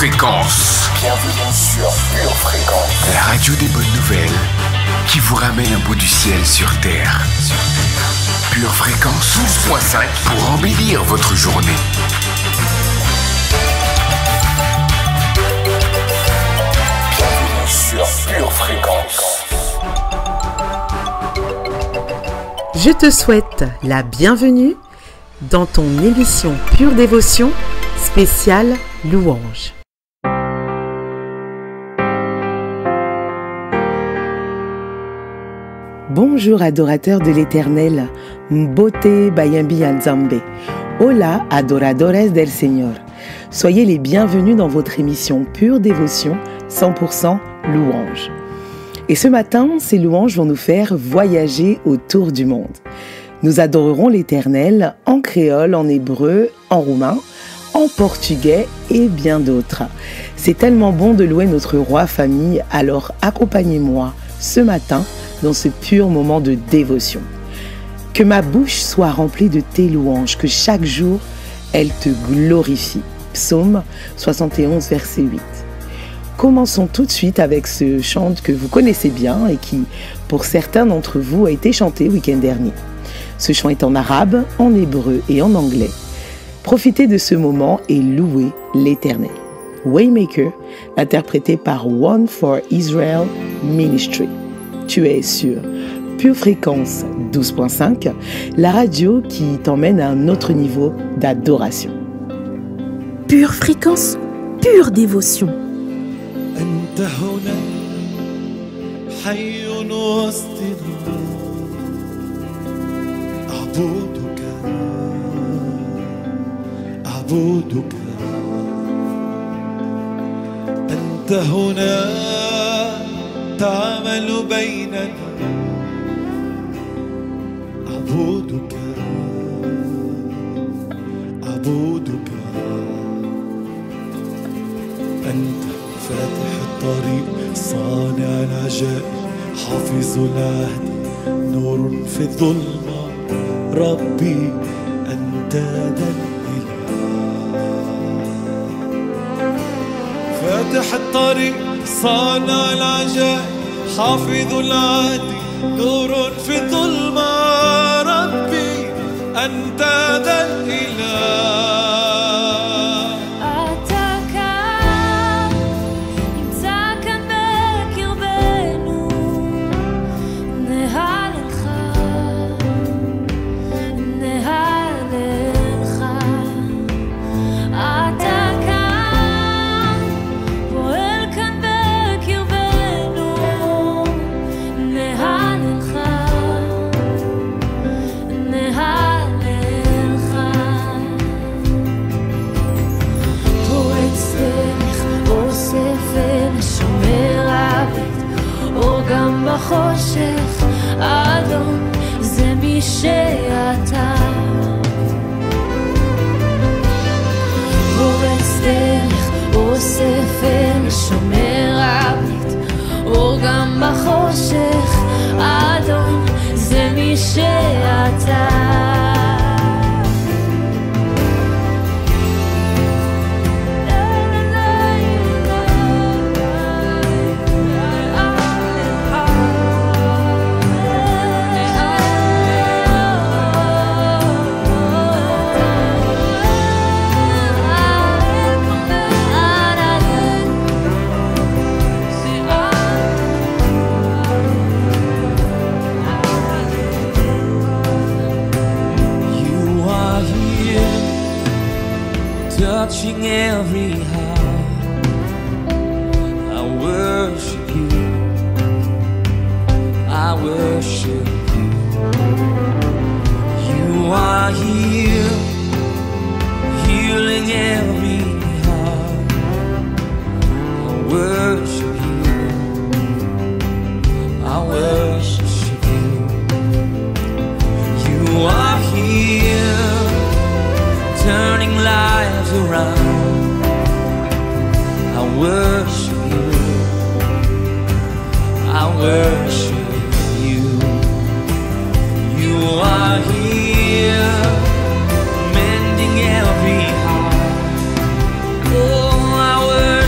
Fréquence. Bienvenue sur Pure Fréquence. La radio des bonnes nouvelles qui vous ramène un bout du ciel sur Terre. Pure Fréquence 12.5 pour embellir votre journée. Bienvenue sur Pure Fréquence. Je te souhaite la bienvenue dans ton émission Pure Dévotion spéciale Louange. Bonjour adorateurs de l'Éternel, Mbote Bayambi Nzambe, hola adoradores del Seigneur. Soyez les bienvenus dans votre émission Pure Dévotion 100% Louange. Et ce matin, ces louanges vont nous faire voyager autour du monde. Nous adorerons l'Éternel en créole, en hébreu, en roumain, en portugais et bien d'autres. C'est tellement bon de louer notre roi famille, alors accompagnez-moi ce matin dans ce pur moment de dévotion. Que ma bouche soit remplie de tes louanges, que chaque jour, elle te glorifie. Psaume 71, verset 8. Commençons tout de suite avec ce chant que vous connaissez bien et qui, pour certains d'entre vous, a été chanté le week-end dernier. Ce chant est en arabe, en hébreu et en anglais. Profitez de ce moment et louez l'Éternel. Waymaker, interprété par One for Israel Ministry. Tu es sur Pure Fréquence 12.5, la radio qui t'emmène à un autre niveau d'adoration. Pure Fréquence, pure dévotion. أنت هنا حي وسطنا أعبدك أعبدك أنت هنا تعمل بيننا أعبدك أعبدك أنت فاتح الطريق صانع العجائب حافظ العهد نور في الظلمة ربي أنت ذا الإله فاتح الطريق صانع العجائب حافظ العهد نور في الظلمة ربي أنت ذا الإله בחושך אדון זה מי שאתה פורץ דרך אוסף אל שומר הברית אור גם בחושך אדון זה מי שאתה touching every heart. I worship you. I worship you. You are here, healing every heart. I worship you. I worship you. You are here, turning lives around. I worship you. I worship you. You are here, mending every heart. Oh, I worship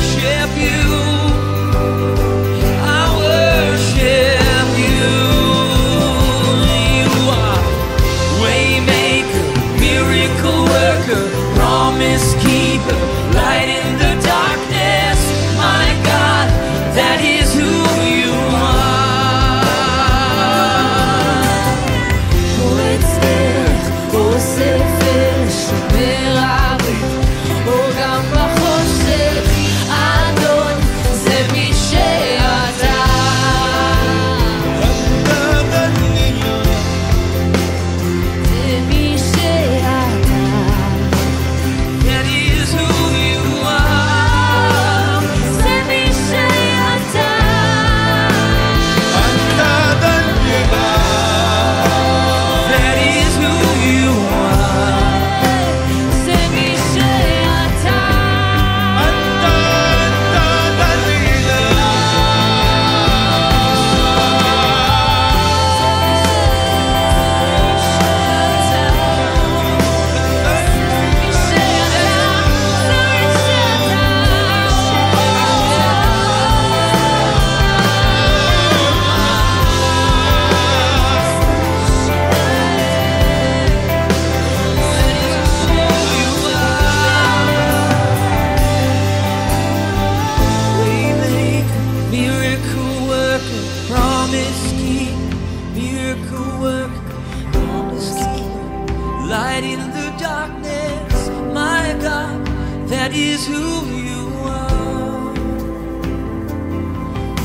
that is who you are.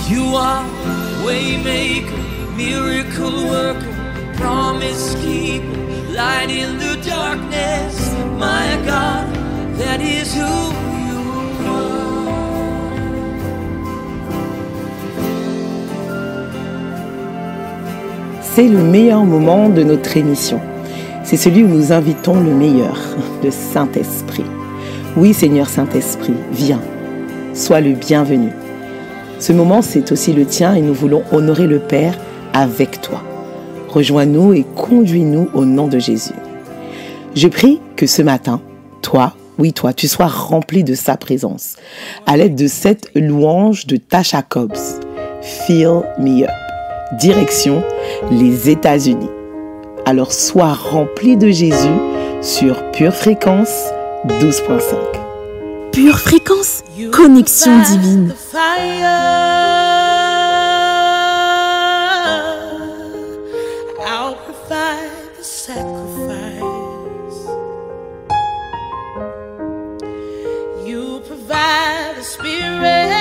You are waymaker, miracle worker, promise keeper, light in the darkness. My God, that is who you are. C'est le meilleur moment de notre émission. C'est celui où nous invitons le meilleur, le Saint-Esprit. Oui, Seigneur Saint-Esprit, viens, sois le bienvenu. Ce moment, c'est aussi le tien et nous voulons honorer le Père avec toi. Rejoins-nous et conduis-nous au nom de Jésus. Je prie que ce matin, toi, tu sois rempli de sa présence à l'aide de cette louange de Tasha Cobbs. Fill me up. Direction les États-Unis. Alors sois rempli de Jésus sur Pure Fréquence 12.5. Pure Fréquence, connexion divine. I'll provide the sacrifice. You provide the spirit.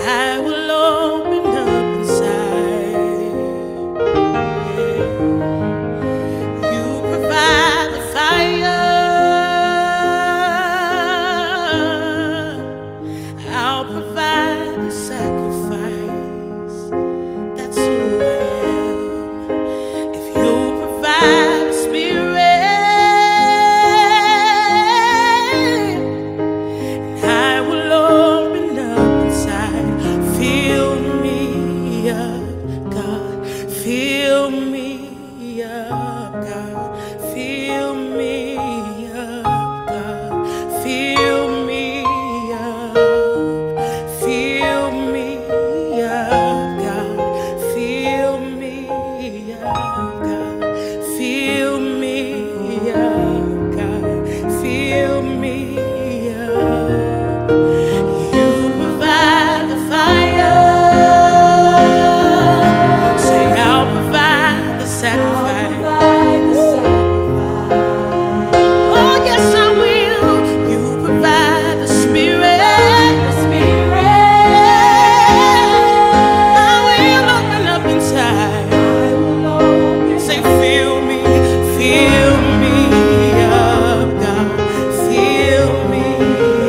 I will open up inside. You provide the fire. I'll provide the sacrifice. That's who I am. If you provide the spirit, I will open up inside. Fill me up, God. Fill me up, God. Fill me up, God. Fill me up. Fill me up, God. Fill me up, God. Fill me up, God. Fill me up. You provide the fire. Say, I'll provide the sacrifice. Oh, yes, I will. You provide the spirit. I will open up inside. Say, fill me up, God. Fill me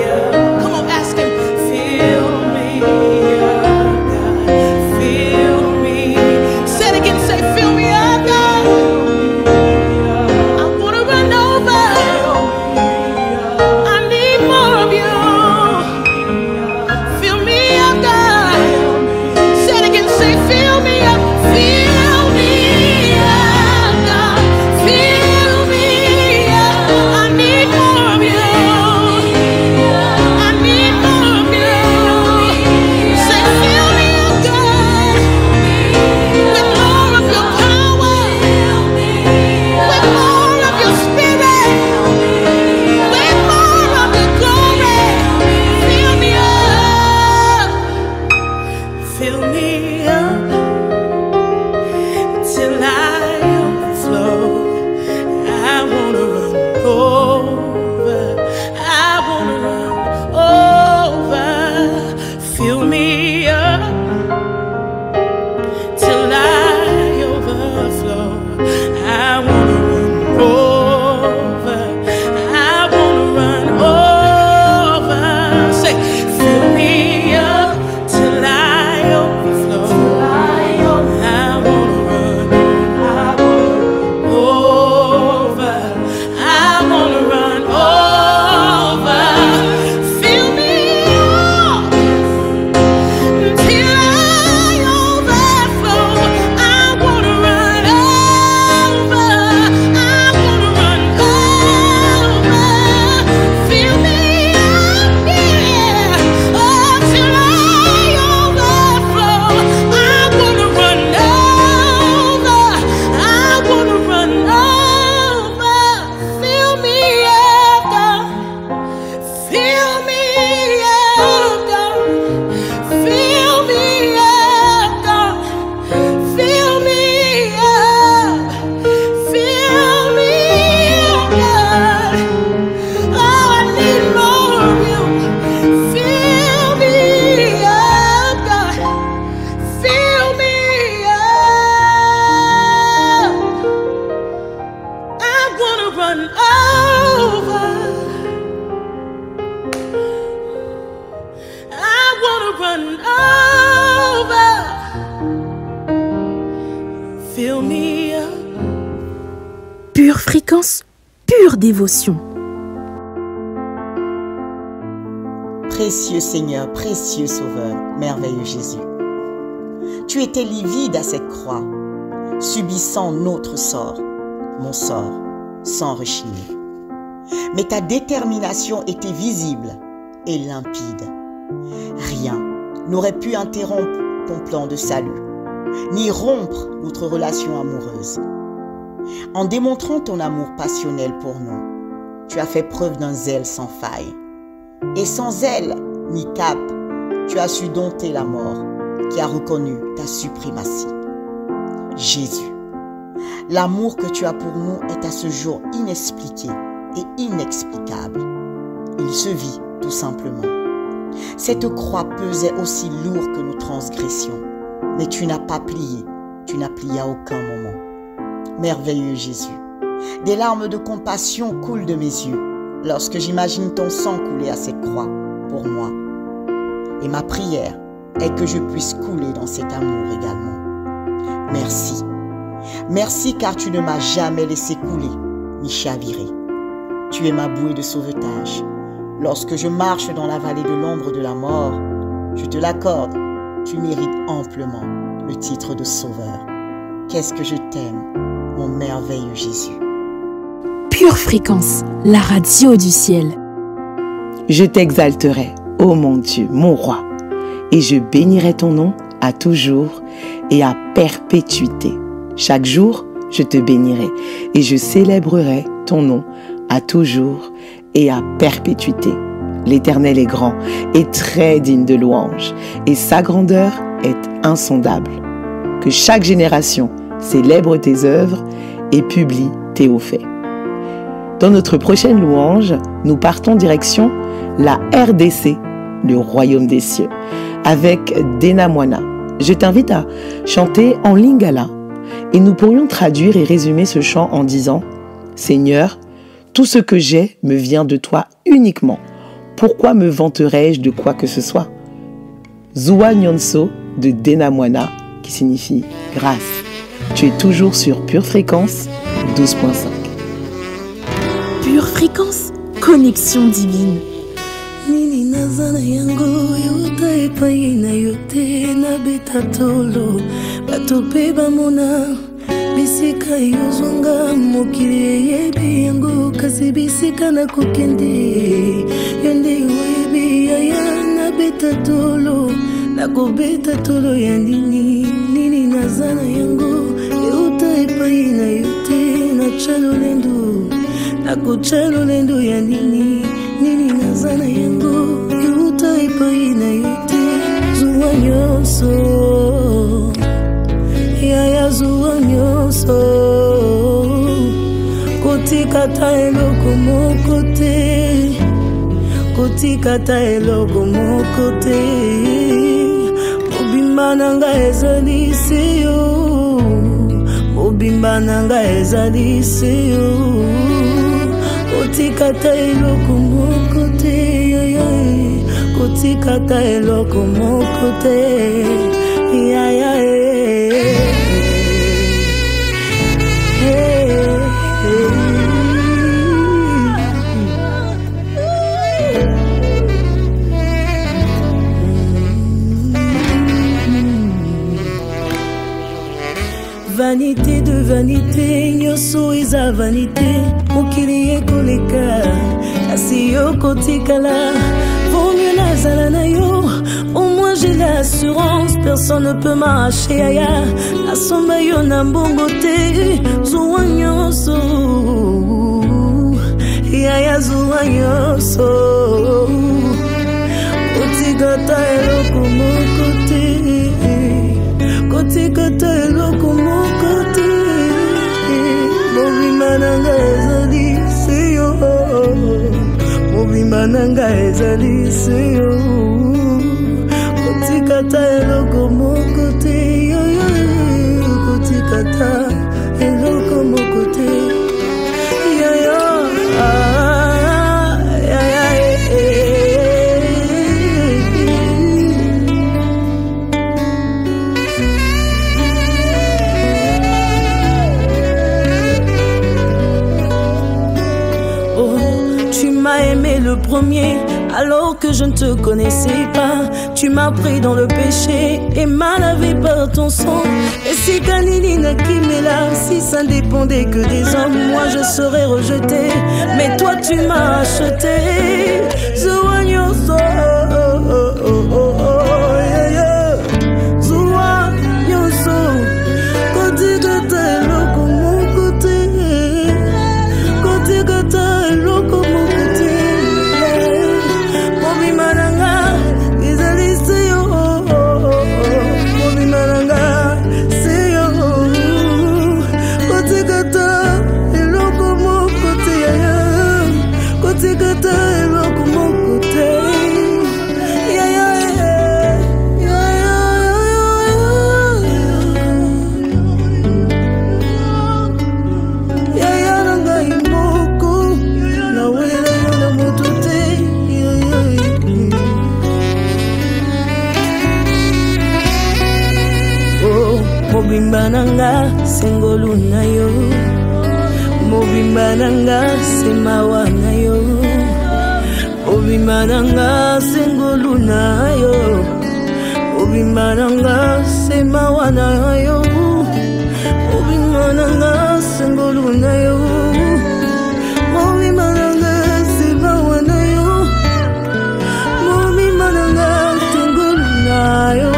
up. Come on, ask him. Fill me up, God. Fill me. Say it again. Say, fill me up, God. I wanna run over. I need more of you. Fill me up, God. Say it again. Say, fill me up. Fill me up, God. Fill me up. I need more of you. I need more of you. Say, fill me up, God. With more of your power. With more of your spirit. With more of your glory. Fill me up. Fill me up till I overflow. run over. I wanna run over. Fill me up. Pure fréquence, pure dévotion. Précieux Seigneur, précieux Sauveur, merveilleux Jésus. Tu étais livide à cette croix, subissant notre sort, mon sort, sans rechigner. Mais ta détermination était visible et limpide. Rien n'aurait pu interrompre ton plan de salut, ni rompre notre relation amoureuse. En démontrant ton amour passionnel pour nous, tu as fait preuve d'un zèle sans faille. Et sans zèle ni cap, tu as su dompter la mort qui a reconnu ta suprématie. Jésus, l'amour que tu as pour nous est à ce jour inexpliqué et inexplicable. Il se vit tout simplement. Cette croix pesait aussi lourd que nos transgressions, mais tu n'as pas plié, tu n'as plié à aucun moment. Merveilleux Jésus, des larmes de compassion coulent de mes yeux lorsque j'imagine ton sang couler à cette croix pour moi. Et ma prière est que je puisse couler dans cet amour également. Merci. Merci car tu ne m'as jamais laissé couler ni chavirer. Tu es ma bouée de sauvetage. Lorsque je marche dans la vallée de l'ombre de la mort, je te l'accorde, tu mérites amplement le titre de sauveur. Qu'est-ce que je t'aime, mon merveilleux Jésus. Pure fréquence, la radio du ciel. Je t'exalterai, ô mon Dieu, mon roi, et je bénirai ton nom à toujours et à perpétuité. Chaque jour, je te bénirai et je célébrerai ton nom à toujours et à perpétuité. L'Éternel est grand et très digne de louange, et sa grandeur est insondable. Que chaque génération célèbre tes œuvres et publie tes hauts faits. Dans notre prochaine louange, nous partons direction la RDC, le royaume des cieux, avec Dena Moana. Je t'invite à chanter en lingala et nous pourrions traduire et résumer ce chant en disant « Seigneur, tout ce que j'ai me vient de toi uniquement. Pourquoi me vanterais-je de quoi que ce soit ?» Zua Nyonso de Dena Moana, qui signifie grâce. Tu es toujours sur Pure Fréquence 12.5. Pure fréquence, connexion divine. Nini nazana yango yuta epai na yote na betatolo batope bamona bisika yozonga mokili yebi yango kasi bisika na kokende yende webi ya na betatolo na betatolo ya nini nazana yango yuta epai na yote na chalolendo nakuchalo lendo ya nini nazana yango yuta epai na yote zuwa nyonso ya zuwa nyonso kotikata eloko moko te kotikata eloko moko te mobimba nanga ezali seyo mobimba nanga ezali seyo kotikata eloko moko te kotikata eloko moko te Vanité de vanité, nyoso eza vanité, mokili ekoleka, kasi yo kotikala, vaut mieux nazala na yo, au moins j'ai l'assurance, personne ne peut m'arracher aya, nasomba yo na mbongo te, zuwa nyoso, yaya zuwa nyoso, kotikata eloko moko te, kotikata eloko moko te, mobimba nanga ezali seyo, mobimba nanga ezali seyo, kotikata eloko moko te, kotikata eloko moko te, aimé le premier, alors que je ne te connaissais pas. Tu m'as pris dans le péché et m'as lavé par ton sang. Et si Kanilina qui m'est là, si ça ne dépendait que des hommes, moi je serais rejeté. Mais toi tu m'as acheté. Zouan yo so, yeah, yeah. Zouan yo so, côté que t'es loco mon côté, côté que t'es loco mon côté. Mobi mananga, izali se yo, mobi mananga se yo, côté que t'es loco mon côté, côté que t'es loco mon côté. Mobimbananga sengolu na yo, mobimbananga semawa na yo, mobimbananga sengolu na yo, mobimbananga semawa na yo, mobimbananga sengolu na yo, mobimbananga semawa na yo, mobimbananga sengolu na yo.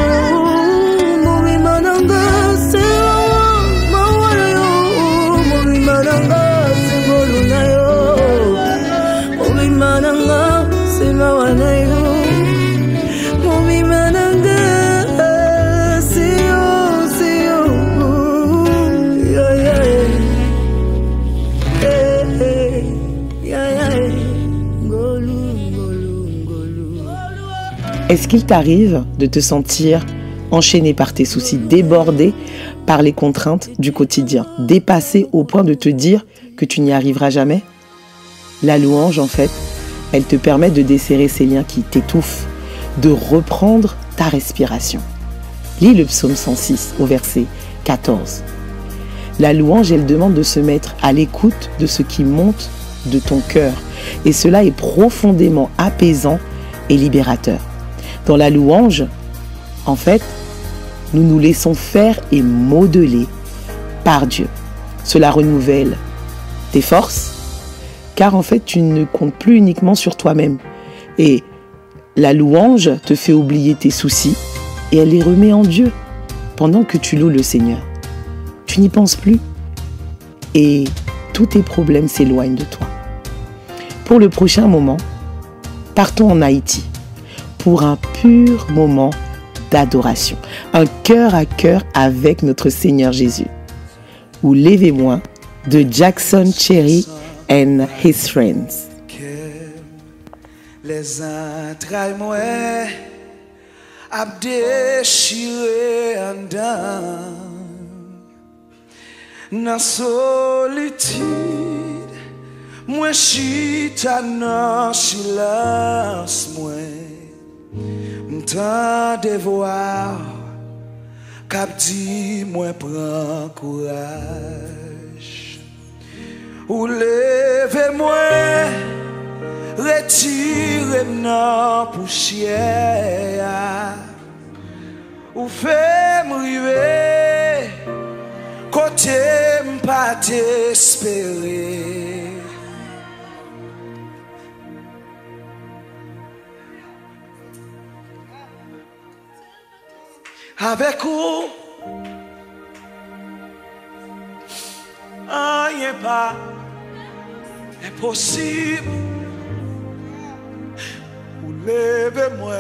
Est-ce qu'il t'arrive de te sentir enchaîné par tes soucis, débordé par les contraintes du quotidien, dépassé au point de te dire que tu n'y arriveras jamais? La louange, en fait, elle te permet de desserrer ces liens qui t'étouffent, de reprendre ta respiration. Lis le psaume 106 au verset 14. La louange, elle demande de se mettre à l'écoute de ce qui monte de ton cœur. Et cela est profondément apaisant et libérateur. Dans la louange, en fait, nous nous laissons faire et modeler par Dieu. Cela renouvelle tes forces, car en fait, tu ne comptes plus uniquement sur toi-même. Et la louange te fait oublier tes soucis et elle les remet en Dieu pendant que tu loues le Seigneur. Tu n'y penses plus et tous tes problèmes s'éloignent de toi. Pour le prochain moment, partons en Haïti pour un pur moment d'adoration, un cœur à cœur avec notre Seigneur Jésus. Ou Levez-moi de Jackson Cherry and His Friends. Les entrailles moi a déchiré en dedans dans solitude moi chita dans silence moi m'tend de voir cap dit moi prends courage ou levez-moi retirez dans poussière ou fait m'river côté m'pas t'espérer avec vous rien pas impossible. Levez-moi,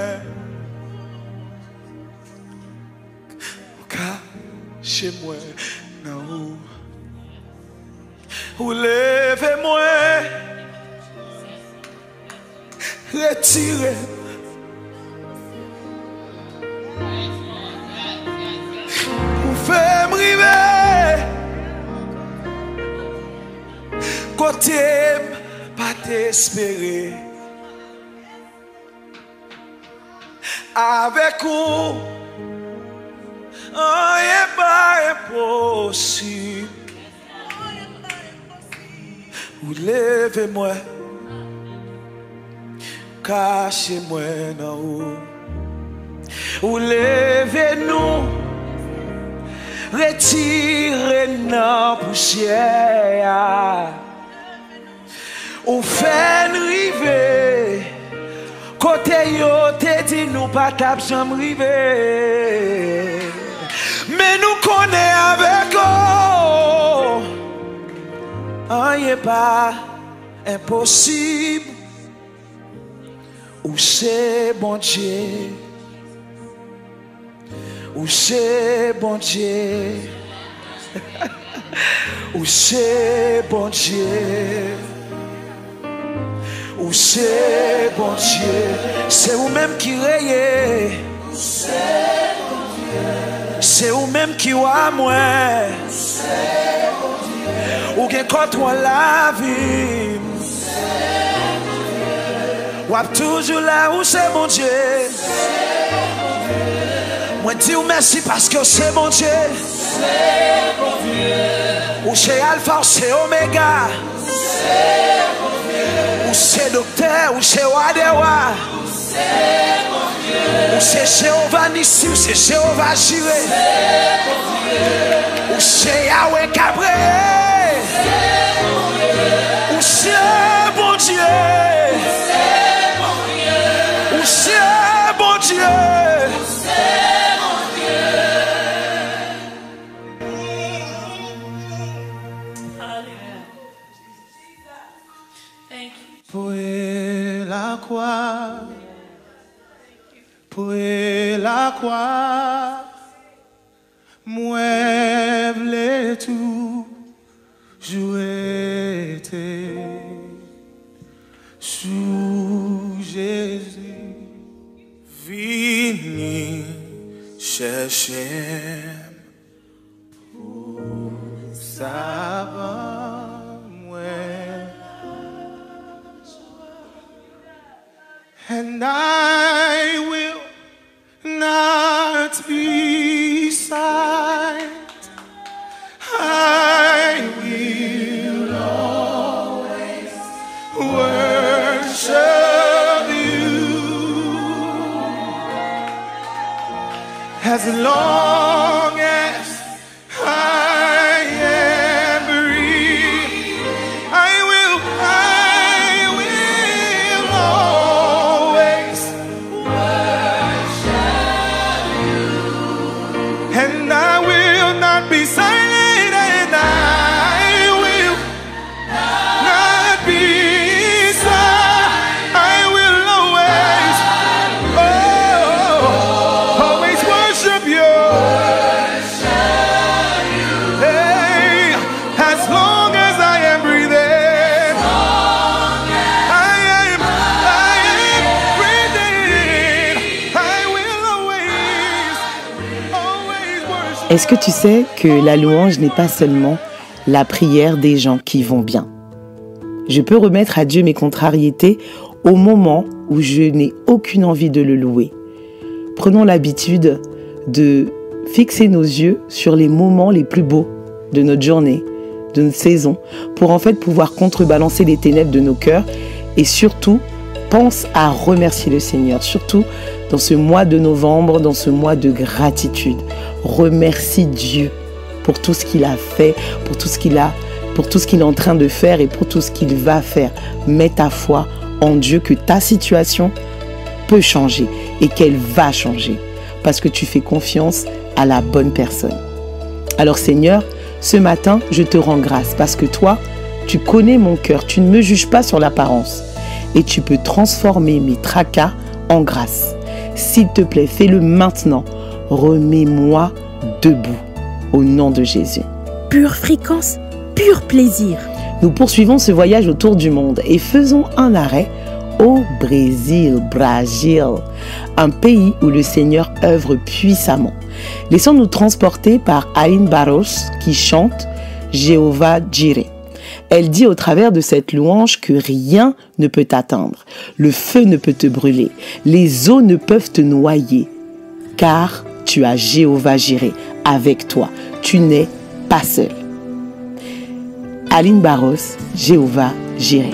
cachez-moi, non. Ou levez-moi, retirez. Ou faites m'river, côté pas t'espérer. Avec vous, rien pas impossible. Ou levez-moi, cacher moi dans ou lever nous retirer nos poussière ou faire river côté yo te dit nous pas tap jamais river mais nous connaît avec eux rien pas impossible ou c'est bon Dieu ou c'est bon Dieu ou c'est bon Dieu ou c'est bon Dieu c'est vous-même qui rayez c'est vous-même qui wa moi ou que contre la vie ou toujours là où c'est mon Dieu moi dis merci parce que c'est mon Dieu ou c'est Alpha ou c'est Oméga ou c'est docteur ou c'est Wadewa ou c'est Jéhovah Nissi ou c'est Jéhovah Jireh ou c'est Yahweh Cabré ou c'est bon Dieu ou c'est bon Dieu pour la croix, pour la croix, moi v'lais tout jouer sous Jésus, vini chercher pour savoir moi. And I will not be silent. I will always worship you as long as I am breathing. I will always worship you, and I will not be silent, and I will not be silent. I will always worship you. Hey, as long as I am breathing. Est-ce que tu sais que la louange n'est pas seulement la prière des gens qui vont bien? Je peux remettre à Dieu mes contrariétés au moment où je n'ai aucune envie de le louer. Prenons l'habitude de fixer nos yeux sur les moments les plus beaux de notre journée, de notre saison, pour en fait pouvoir contrebalancer les ténèbres de nos cœurs et surtout, pense à remercier le Seigneur, surtout dans ce mois de novembre, dans ce mois de gratitude. Remercie Dieu pour tout ce qu'il a fait, pour tout ce qu'il est en train de faire et pour tout ce qu'il va faire. Mets ta foi en Dieu que ta situation peut changer et qu'elle va changer parce que tu fais confiance à la bonne personne. Alors Seigneur, ce matin, je te rends grâce parce que toi, tu connais mon cœur, tu ne me juges pas sur l'apparence et tu peux transformer mes tracas en grâce. S'il te plaît, fais-le maintenant. Remets-moi debout au nom de Jésus. Pure fréquence, pur plaisir. Nous poursuivons ce voyage autour du monde et faisons un arrêt au Brésil, un pays où le Seigneur œuvre puissamment. Laissons-nous transporter par Aline Barros qui chante Jéhovah Jireh. Elle dit au travers de cette louange que rien ne peut t'atteindre, le feu ne peut te brûler, les eaux ne peuvent te noyer, car tu as Jéhovah Jireh avec toi, tu n'es pas seul. Aline Barros, Jéhovah Jireh.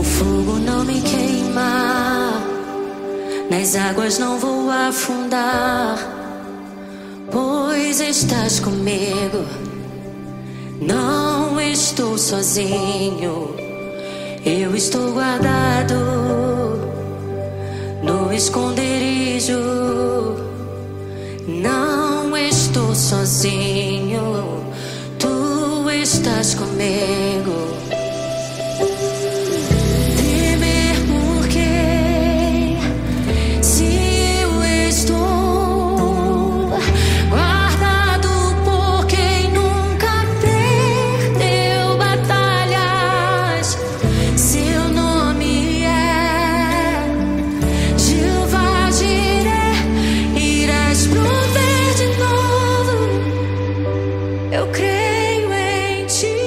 O fogo não me queima, nas águas não vou afundar, pois estás comigo. Não estou sozinho, eu estou guardado no esconderijo. Não estou sozinho, tu estás comigo. Temer por quê? Se eu estou guardado por quem nunca perdeu batalhas. Seu nome é Jeová Jireh, irás prover de novo. Eu creio em ti.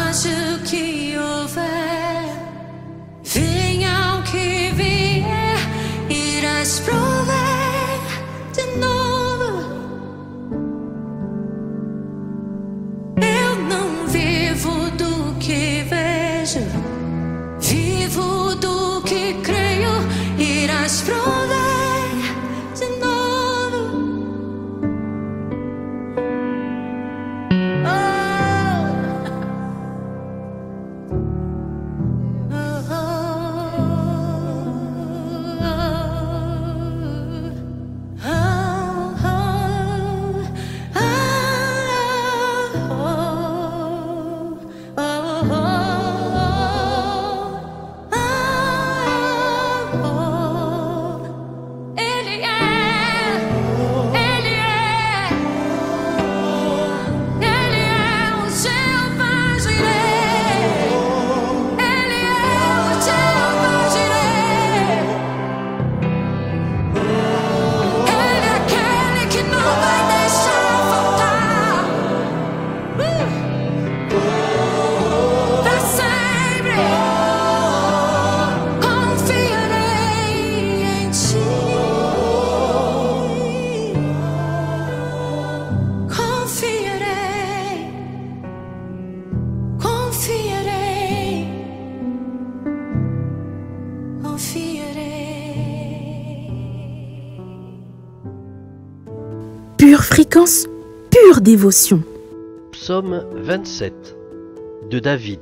haja o que houver, venha o que vier, irás prover de novo. Eu não vivo do que vejo, vivo do que creio, irás prover de novo. Pure fréquence, pure dévotion. Psaume 27 de David.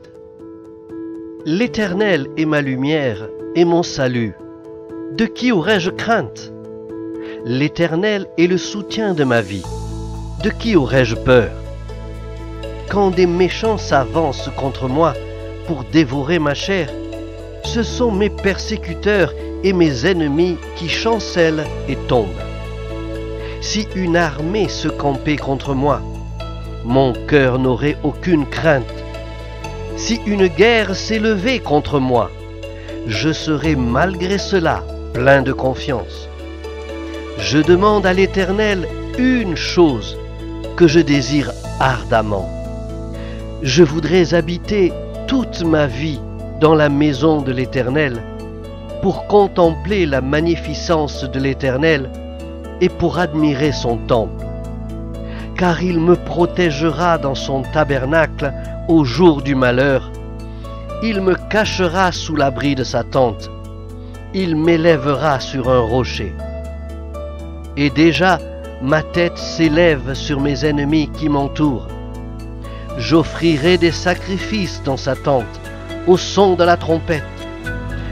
L'Éternel est ma lumière et mon salut. De qui aurais-je crainte? L'Éternel est le soutien de ma vie. De qui aurais-je peur? Quand des méchants s'avancent contre moi pour dévorer ma chair, ce sont mes persécuteurs et mes ennemis qui chancellent et tombent. Si une armée se campait contre moi, mon cœur n'aurait aucune crainte. Si une guerre s'élevait contre moi, je serais malgré cela plein de confiance. Je demande à l'Éternel une chose que je désire ardemment. Je voudrais habiter toute ma vie dans la maison de l'Éternel pour contempler la magnificence de l'Éternel et pour admirer son temple. Car il me protégera dans son tabernacle au jour du malheur. Il me cachera sous l'abri de sa tente. Il m'élèvera sur un rocher. Et déjà, ma tête s'élève sur mes ennemis qui m'entourent. J'offrirai des sacrifices dans sa tente, au son de la trompette.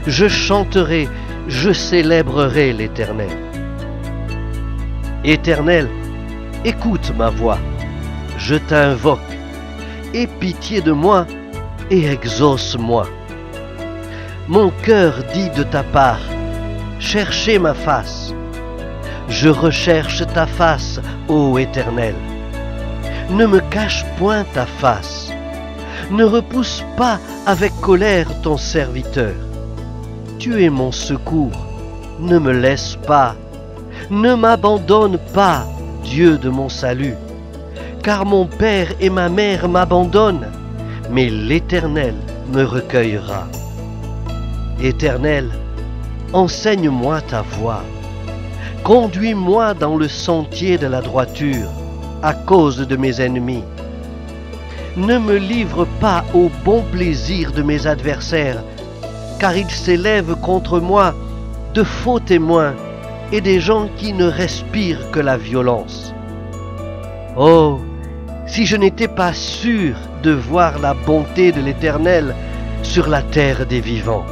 Je chanterai, je célébrerai l'Éternel. Éternel, écoute ma voix, je t'invoque, aie pitié de moi et exauce-moi. Mon cœur dit de ta part, cherchez ma face. Je recherche ta face, ô Éternel. Ne me cache point ta face. Ne repousse pas avec colère ton serviteur. Tu es mon secours, ne me laisse pas. Ne m'abandonne pas, Dieu de mon salut, car mon père et ma mère m'abandonnent, mais l'Éternel me recueillera. Éternel, enseigne-moi ta voie. Conduis-moi dans le sentier de la droiture, à cause de mes ennemis. Ne me livre pas au bon plaisir de mes adversaires, car ils s'élèvent contre moi de faux témoins et des gens qui ne respirent que la violence. Oh, si je n'étais pas sûr de voir la bonté de l'Éternel sur la terre des vivants.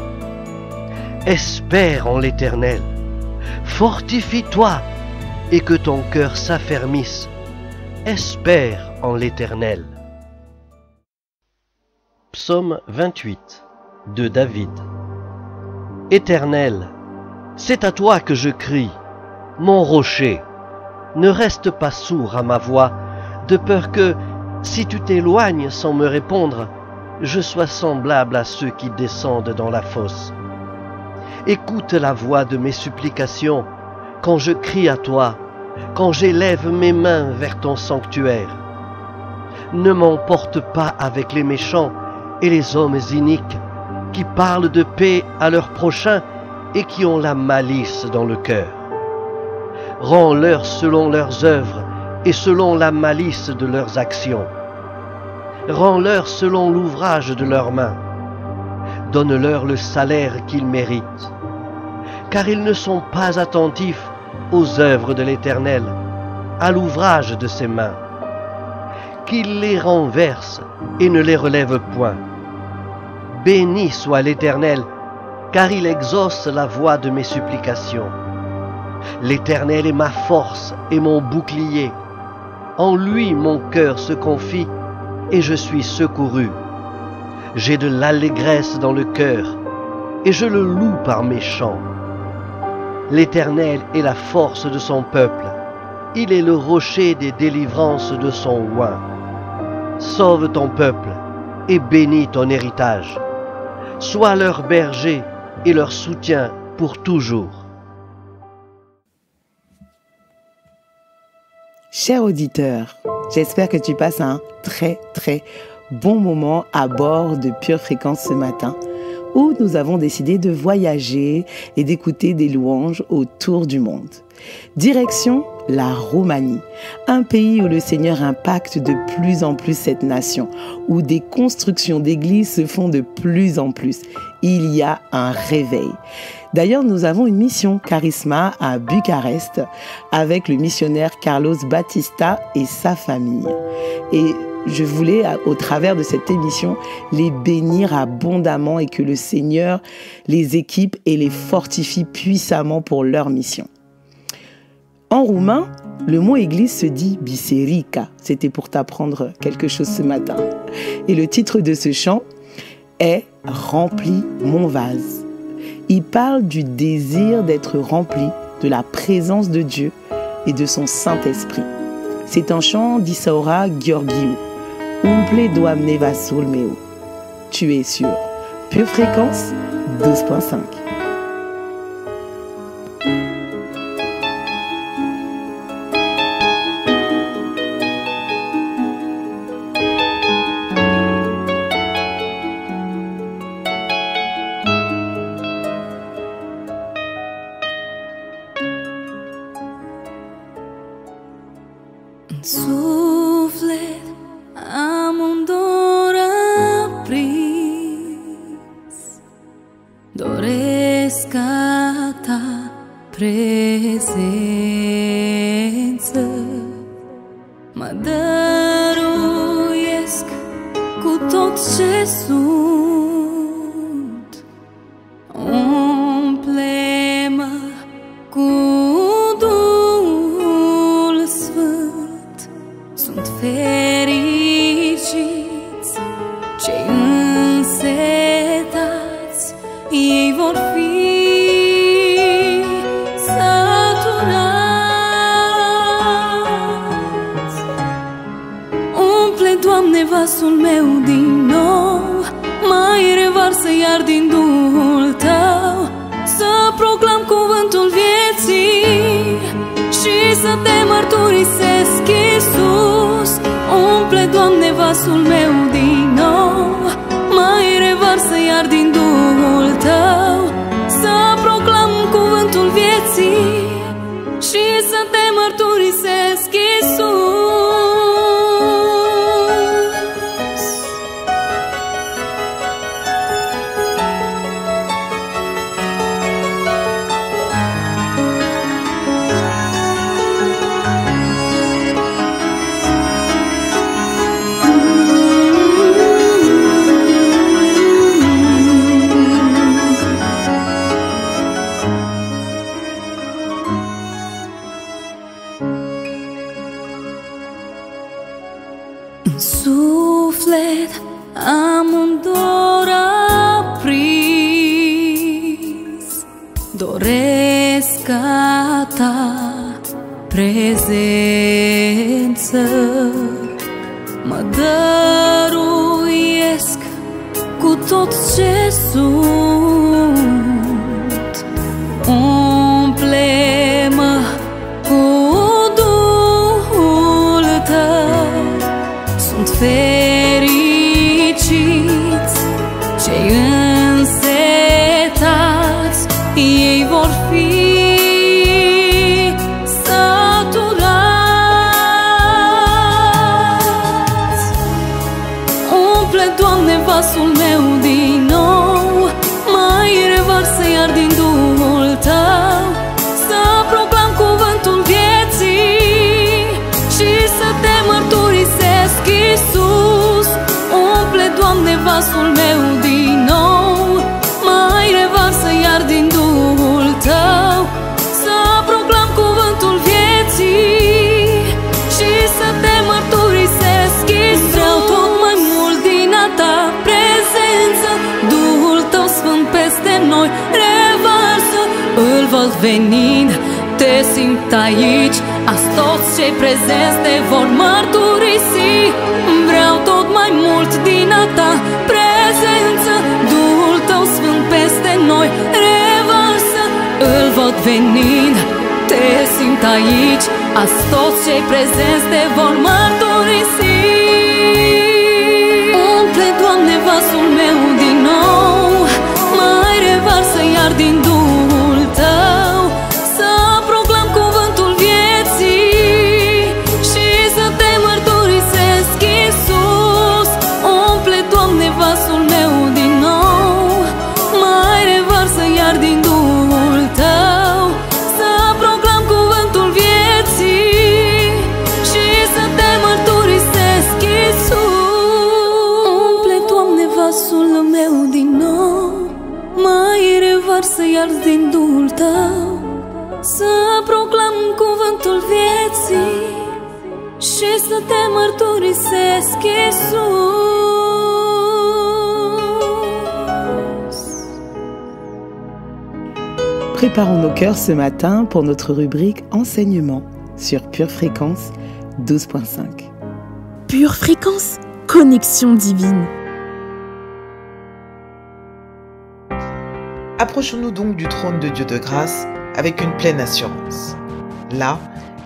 Espère en l'Éternel, fortifie-toi et que ton cœur s'affermisse. Espère en l'Éternel. Psaume 28 de David. Éternel, c'est à toi que je crie, mon rocher. Ne reste pas sourd à ma voix, de peur que, si tu t'éloignes sans me répondre, je sois semblable à ceux qui descendent dans la fosse. Écoute la voix de mes supplications quand je crie à toi, quand j'élève mes mains vers ton sanctuaire. Ne m'emporte pas avec les méchants et les hommes iniques qui parlent de paix à leur prochain et qui ont la malice dans le cœur. Rends-leur selon leurs œuvres et selon la malice de leurs actions. Rends-leur selon l'ouvrage de leurs mains. Donne-leur le salaire qu'ils méritent. Car ils ne sont pas attentifs aux œuvres de l'Éternel, à l'ouvrage de ses mains. Qu'il les renverse et ne les relève point. Béni soit l'Éternel, car il exauce la voix de mes supplications. L'Éternel est ma force et mon bouclier. En lui mon cœur se confie et je suis secouru. J'ai de l'allégresse dans le cœur et je le loue par mes chants. L'Éternel est la force de son peuple. Il est le rocher des délivrances de son oint. Sauve ton peuple et bénis ton héritage. Sois leur berger et leur soutien pour toujours. Cher auditeur, j'espère que tu passes un très bon moment à bord de Pure Fréquence ce matin, où nous avons décidé de voyager et d'écouter des louanges autour du monde. Direction la Roumanie, un pays où le Seigneur impacte de plus en plus cette nation, où des constructions d'églises se font de plus en plus. Il y a un réveil. D'ailleurs, nous avons une mission Charisma à Bucarest avec le missionnaire Carlos Batista et sa famille. Et je voulais, au travers de cette émission, les bénir abondamment et que le Seigneur les équipe et les fortifie puissamment pour leur mission. En roumain, le mot église se dit biserica. C'était pour t'apprendre quelque chose ce matin. Et le titre de ce chant est « Remplis mon vase ». Il parle du désir d'être rempli de la présence de Dieu et de son Saint-Esprit. C'est un chant d'Isaura Gheorghiu. Umple doamne vasul meu. Tu es sur Pure Fréquence 12.5. Suflet amândor aprins, doresc a ta prezență. Mă dăruiesc cu tot ce sunt, umple-mă cu Duhul Sfânt. Sunt fericiți cei însetați, ei vor fi săturați. Umple, Doamne, vasul meu din nou, mai revarsă iar din Duhul Tău, să proclam cuvântul vieții și să te mărturisesc, Iisus. Umple, Doamne, vasul meu din nou, mai revarsă iar din Duhul Tău, să proclam cuvântul vieții și să te mărturisesc, Iisus. În suflet am un dor aprins, doresc a ta prezență. Mă dăruiesc cu tot ce sunt, umple-mă cu Duhul Tău. Sunt fericiți vasul meu din nou, mai revarsă iar din Duhul Tău, să proclam cuvântul vieții și să te mărturisesc, Iisus. Umple, Doamne, vasul meu din nou, mai revarsă iar din Duhul Tău, să proclam cuvântul vieții și să te mărturisesc, Iisus. Vreau tot mai mult din a Ta prezență, Duhul Tău Sfânt peste noi revarsă. Îl văd venind, te simt aici, azi toți cei prezenți te vor mărturisi. Vreau tot mai mult din a Ta prezență, Duhul Tău Sfânt peste noi revarsă. Îl văd venind, te simt aici, azi toți cei prezenți te vor mărturisi. Umple, Doamne, vasul meu din nou, mai revarsă iar din Duhul Tău, să proclam cuvântul vieții și să te mărturisesc, Iisus. Umple, Doamne, vasul meu din nou, mai revarsă iar din Duhul Tău, să proclam cuvântul vieții și să te mărturisesc, Iisus. Umple, Doamne, vasul meu din nou, mai revarsă iar din Duhul Tău, să proclam cuvântul vieții și să te mărturisesc, Iisus. Préparons nos cœurs ce matin pour notre rubrique Enseignement sur Pure Fréquence 12.5. Pure Fréquence, connexion divine. Approchons-nous donc du trône de Dieu de grâce avec une pleine assurance. Là,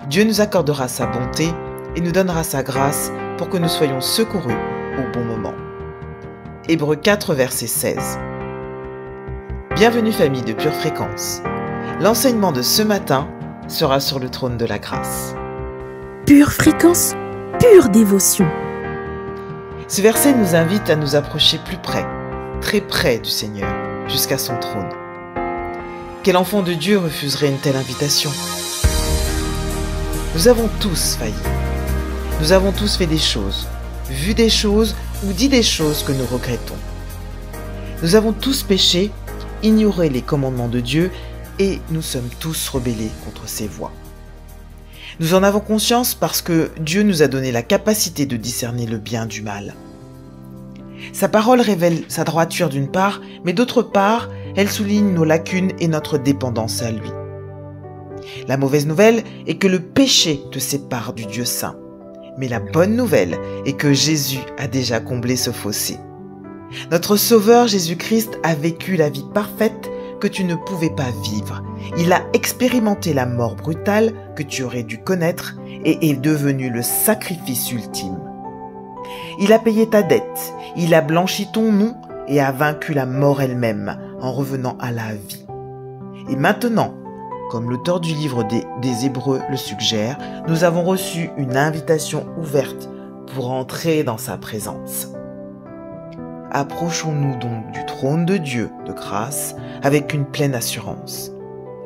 Dieu nous accordera sa bonté et nous donnera sa grâce pour que nous soyons secourus au bon moment. Hébreux 4, verset 16. Bienvenue famille de Pure Fréquence. L'enseignement de ce matin sera sur le trône de la grâce. Pure Fréquence, pure dévotion. Ce verset nous invite à nous approcher plus près, très près du Seigneur, jusqu'à son trône. Quel enfant de Dieu refuserait une telle invitation? Nous avons tous failli. Nous avons tous fait des choses, vu des choses ou dit des choses que nous regrettons. Nous avons tous péché, ignoré les commandements de Dieu et nous sommes tous rebellés contre ses voies. Nous en avons conscience parce que Dieu nous a donné la capacité de discerner le bien du mal. Sa parole révèle sa droiture d'une part, mais d'autre part, elle souligne nos lacunes et notre dépendance à lui. La mauvaise nouvelle est que le péché te sépare du Dieu saint. Mais la bonne nouvelle est que Jésus a déjà comblé ce fossé. Notre Sauveur Jésus-Christ a vécu la vie parfaite que tu ne pouvais pas vivre. Il a expérimenté la mort brutale que tu aurais dû connaître et est devenu le sacrifice ultime. Il a payé ta dette, il a blanchi ton nom et a vaincu la mort elle-même en revenant à la vie. Et maintenant, comme l'auteur du livre des Hébreux le suggère, nous avons reçu une invitation ouverte pour entrer dans sa présence. Approchons-nous donc du trône de Dieu de grâce avec une pleine assurance.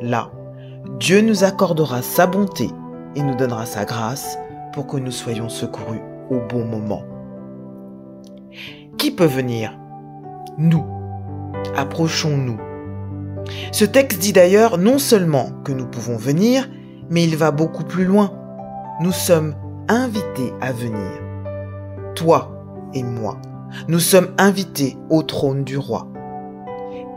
Là, Dieu nous accordera sa bonté et nous donnera sa grâce pour que nous soyons secourus au bon moment. Qui peut venir? Nous. Approchons-nous. Ce texte dit d'ailleurs non seulement que nous pouvons venir, mais il va beaucoup plus loin. Nous sommes invités à venir. Toi et moi, nous sommes invités au trône du roi.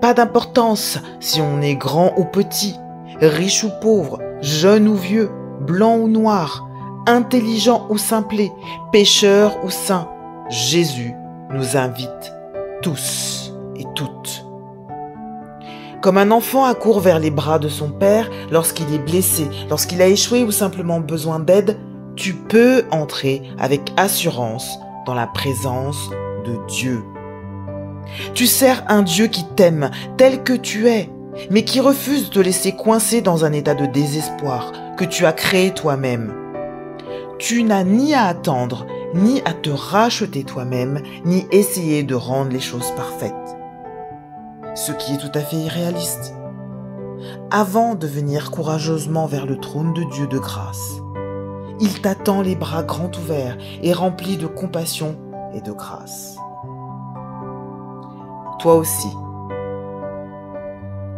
Pas d'importance si on est grand ou petit, riche ou pauvre, jeune ou vieux, blanc ou noir, intelligent ou simplé, pécheur ou saint. Jésus nous invite tous et toutes. Comme un enfant accourt vers les bras de son père lorsqu'il est blessé, lorsqu'il a échoué ou simplement besoin d'aide, tu peux entrer avec assurance dans la présence de Dieu. Tu sers un Dieu qui t'aime tel que tu es, mais qui refuse de te laisser coincé dans un état de désespoir que tu as créé toi-même. Tu n'as ni à attendre, ni à te racheter toi-même, ni essayer de rendre les choses parfaites. Ce qui est tout à fait irréaliste. Avant de venir courageusement vers le trône de Dieu de grâce, il t'attend les bras grands ouverts et remplis de compassion et de grâce. Toi aussi,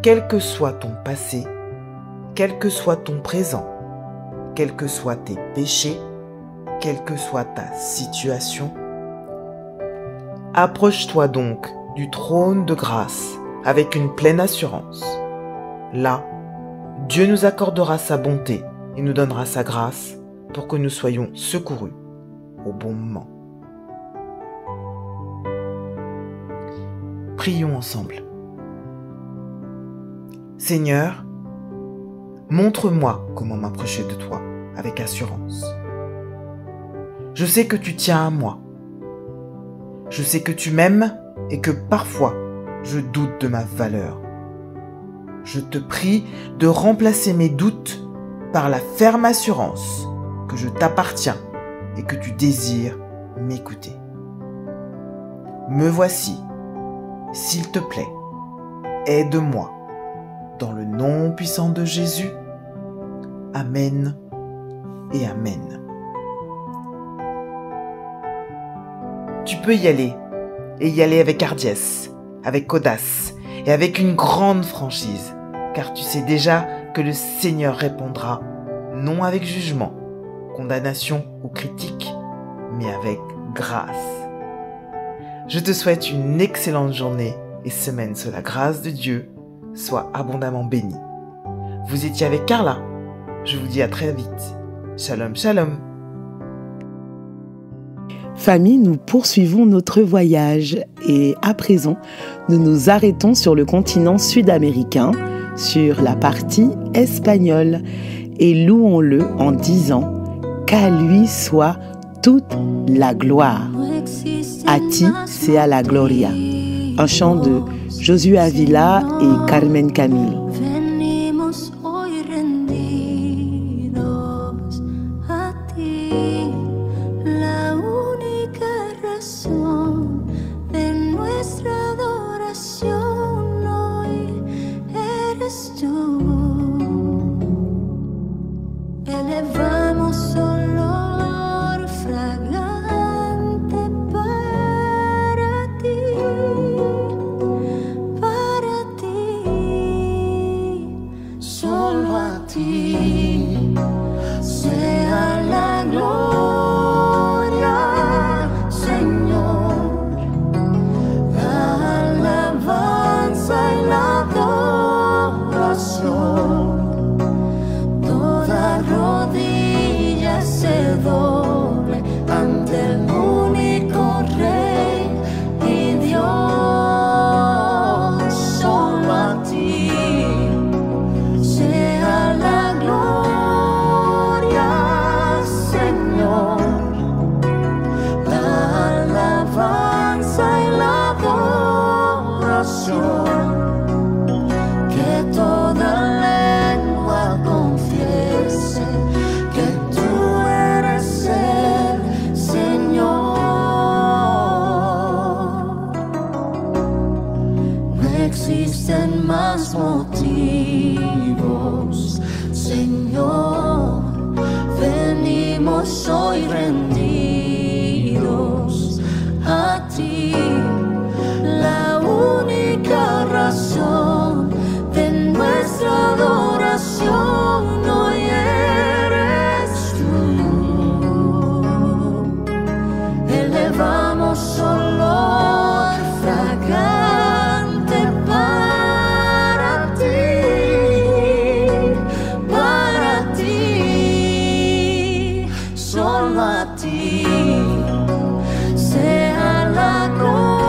quel que soit ton passé, quel que soit ton présent, quels que soient tes péchés, quelle que soit ta situation, approche-toi donc du trône de grâce avec une pleine assurance. Là, Dieu nous accordera sa bonté et nous donnera sa grâce pour que nous soyons secourus au bon moment. Prions ensemble. Seigneur, montre-moi comment m'approcher de toi avec assurance. Je sais que tu tiens à moi. Je sais que tu m'aimes et que parfois je doute de ma valeur. Je te prie de remplacer mes doutes par la ferme assurance que je t'appartiens et que tu désires m'écouter. Me voici, s'il te plaît, aide-moi. Dans le nom puissant de Jésus. Amen et Amen. Tu peux y aller, et y aller avec hardiesse, avec audace et avec une grande franchise, car tu sais déjà que le Seigneur répondra, non avec jugement, condamnation ou critique, mais avec grâce. Je te souhaite une excellente journée et semaine sous la grâce de Dieu. Sois abondamment béni. Vous étiez avec Carla. Je vous dis à très vite. Shalom, shalom. Famille, nous poursuivons notre voyage et à présent, nous nous arrêtons sur le continent sud-américain, sur la partie espagnole et louons-le en disant qu'à lui soit toute la gloire. A ti sea la gloria. Un chant de Josué Avila et Carmen Camilo. Venimos hoy rendidos a ti, la única razón de nuestra adoración hoy eres tú. Elevamos olor fragante para ti. Solo a ti sea la gloria, Señor, la alabanza y la adoración. Toda rodilla se doble ante el único Rey y Dios. Solo a ti sea la gloria, Señor, la alabanza y la adoración. Que toda lengua confiese que tú eres el Señor. No existen más motivos, Señor, venimos hoy rendidos a ti, la única razón de nuestra adoración hoy eres tú. Elevamos olor fragante para ti, solo a ti sea la gloria.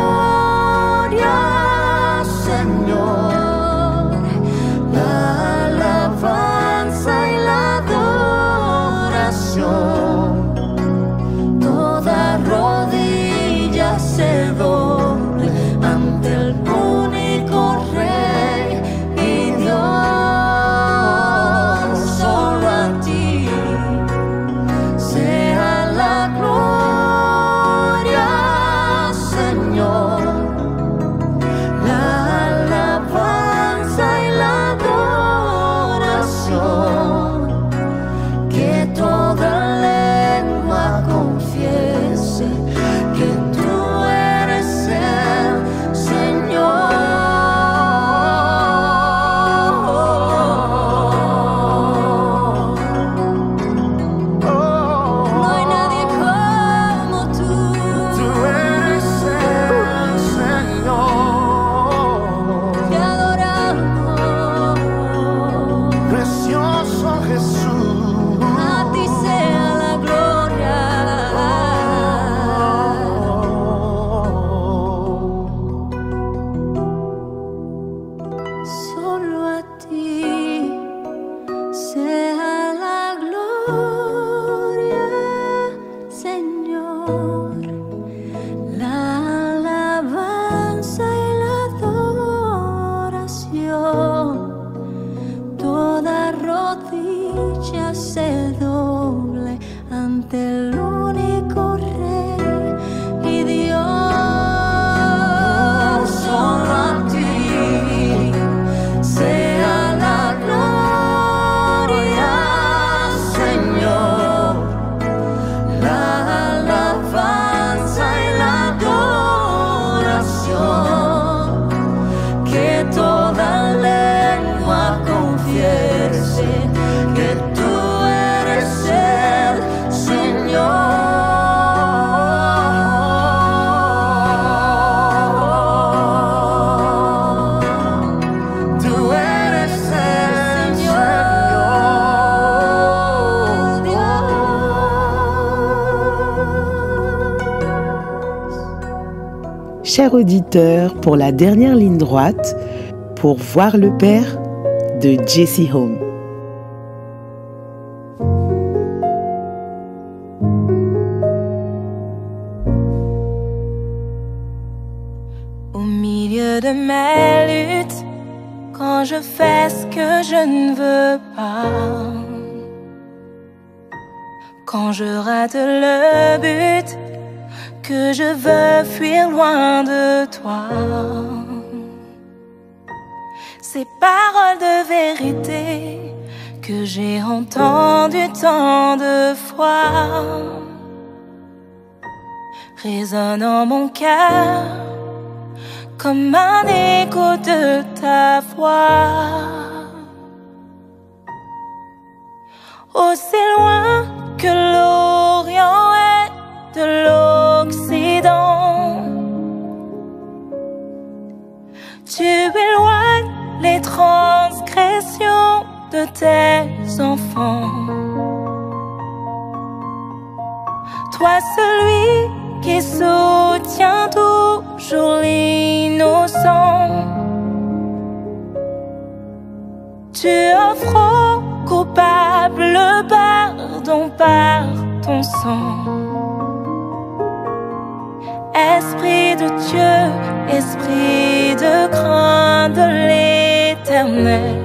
salvación, que toda lengua confiese que tú eres el Señor. Chers auditeurs, pour la dernière ligne droite, pour voir le Père de Jesse Home. Au milieu de mes luttes, quand je fais ce que je ne veux pas, quand je rate le but, que je veux fuir loin de toi, ces paroles de vérité que j'ai entendues tant de fois résonnent en mon cœur comme un écho de ta voix. Aussi loin que l'Orient est de l'Occident, tu éloignes les transgressions de tes enfants. Toi celui qui soutient toujours l'innocent, tu offres au coupable le pardon par ton sang. Esprit de Dieu, esprit de crainte de l'Éternel,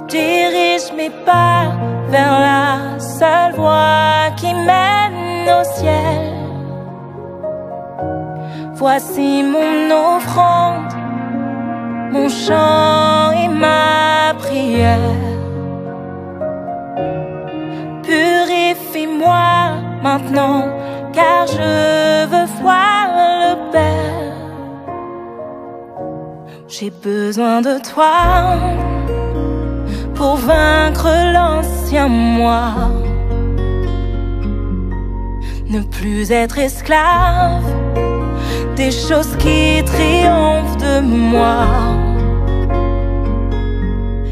dirige mes pas vers la seule voie qui mène au ciel. Voici mon offrande, mon chant et ma prière. Purifie-moi maintenant, car je veux voir le Père. J'ai besoin de toi pour vaincre l'ancien moi, ne plus être esclave des choses qui triomphent de moi.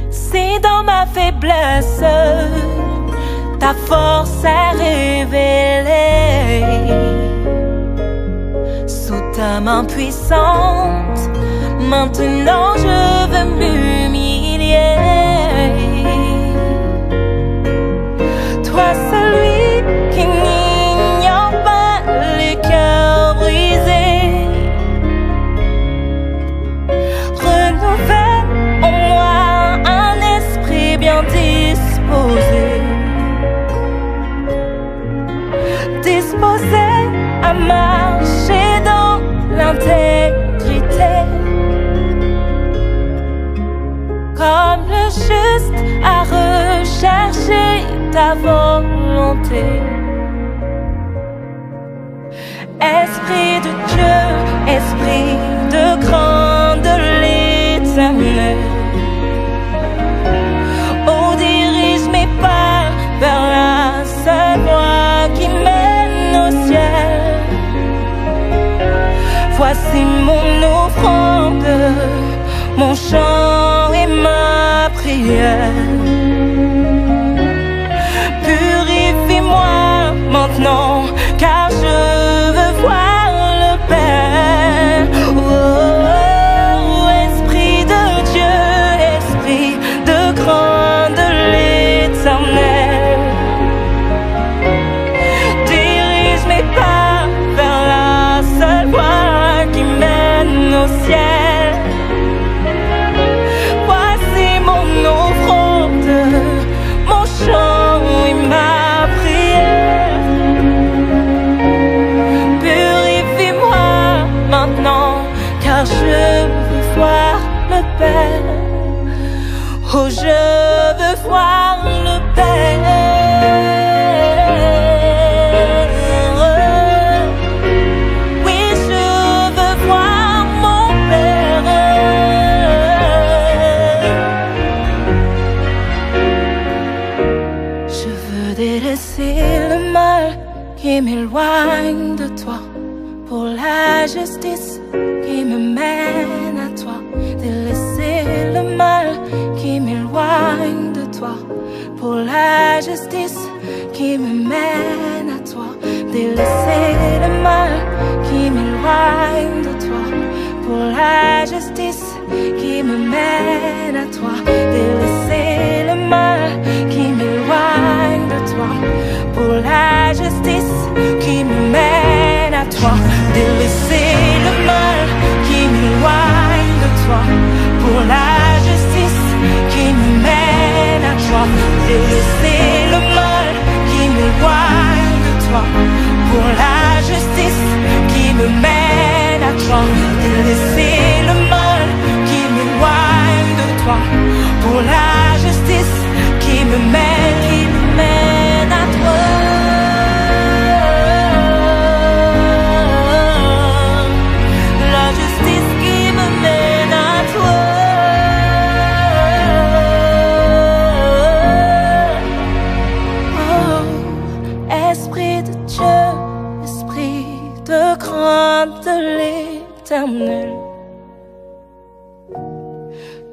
Si dans ma faiblesse ta force est révélée, sous ta main puissante, maintenant je veux m'humilier. Toi celui qui n'ignore pas les cœurs brisés, renouvelle en moi un esprit bien disposé, disposé à marcher dans l'intégrité, comme le juste à rechercher ta volonté. Esprit de Dieu, esprit de crainte de l'Éternel, oh dirige mes pas vers la seule voie qui mène au ciel. Voici mon offrande, mon chant et ma prière. Purifie-moi maintenant, car je veux voir le Père. Oh, esprit de Dieu, esprit de crainte de l'Éternel, dirige mes pas vers la seule voie qui mène au ciel. Voici mon offrande, mon chant et ma prière. Purifie-moi maintenant, car je veux voir le Père. Oh, je veux voir le Père. Oui, qui m'éloigne de toi, pour la justice qui me mène à toi, délaisser le mal qui m'éloigne de toi, pour la justice qui me mène à toi, délaisser le mal qui m'éloigne de toi, pour la justice qui me mène à toi, délaisser le mal qui m'éloigne de toi, pour la justice qui me mène à toi, délaisser le mal qui m'éloigne de toi, pour la justice qui me mène à toi, délaisser le mal qui m'éloigne de toi, pour la justice qui me mène à toi, délaisser le mal qui m'éloigne de toi, pour la justice qui me mène à toi. La justice qui me mène à toi. Oh, Esprit de Dieu, Esprit de crainte de l'Éternel,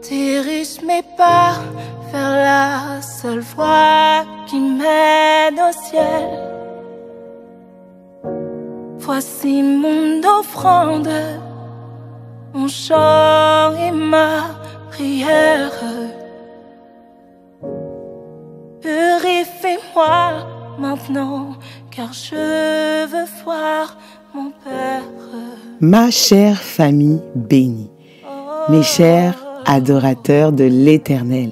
dirige mes pas vers la seule voie qui mène au ciel. Voici mon offrande, mon chant et ma prière. Purifie-moi maintenant, car je veux voir mon Père. Ma chère famille bénie, mes chers adorateurs de l'Éternel,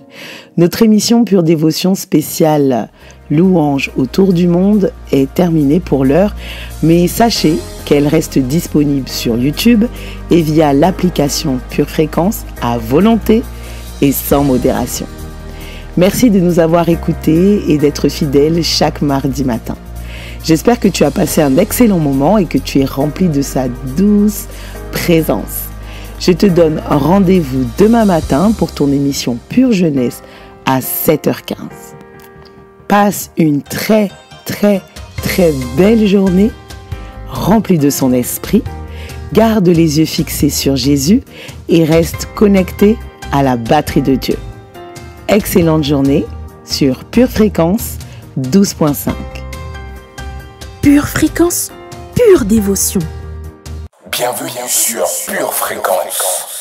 notre émission Pure Dévotion spéciale Louange autour du monde est terminée pour l'heure, mais sachez qu'elle reste disponible sur YouTube et via l'application Pure Fréquence à volonté et sans modération. Merci de nous avoir écoutés et d'être fidèles chaque mardi matin. J'espère que tu as passé un excellent moment et que tu es rempli de sa douce présence. Je te donne rendez-vous demain matin pour ton émission Pure Jeunesse à 7h15. Passe une très belle journée, remplie de son esprit. Garde les yeux fixés sur Jésus et reste connecté à la batterie de Dieu. Excellente journée sur Pure Fréquence 12.5. Pure Fréquence, pure dévotion. Bienvenue sur Pure Fréquence.